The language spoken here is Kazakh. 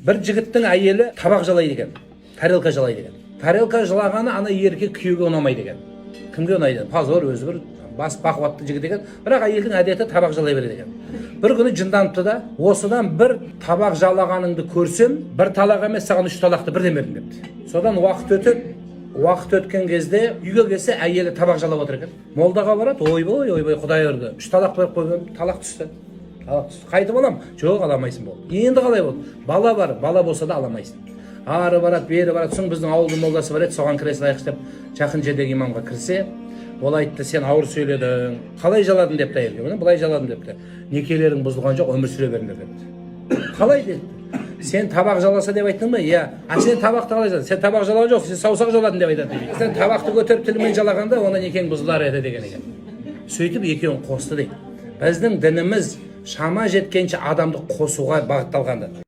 бір жігіттің әйелі табақ жалайды екен, тарелка жалайды екен. Тарелка жалағаны ана еркек күйеуге ұнамайды екен. Кімге ұнайды? Позор, өзі бір бас бақуатты жігіт екен, бірақ әйелдің әдеті табақ жалай береді екен. Бір күні жынданыпты да, осыдан бір табақ жалағаныңды көрсем, бір талақ емес, саған 3 талақты бірден бердім депті. Содан уақыт өткен кезде үйге келсе әйелі табақ жалап отыр екен. Молдаға барады, ойбай, Құдай ұрды. 3 талақ беріп қойған, талақ түсті. Қайтып алам? Жоқ, аламайсың болды. Енді қалай болды? Бала бар, бала болса да аламайсың. Ары барады, бері барады. Соң біздің ауылдың молдасы бар еді, соған кіре салайықшы деп жақын жердегі имамға кірсе, ол айтты, сен ауыр сөйледің. Қалай жаладың депті әйелге. Былай жаладым депті. Некелерің бұзылған жоқ, өмір сүре беріңдер депті. Қалай деді? Сен табақ жаласа деп айттың ба? Иә. Сен табақты қалай жаладың? Сен табақ жалаған жоқ, сен саусақ жаладың деп айтады. Сен табақты көтеріп тілмен жалағанда, онда некең бұзылар еді деген екен. Сөйтіп екеуін қосты дейді. Біздің дініміз шама жеткенше адамды қосуға бағытталғанды.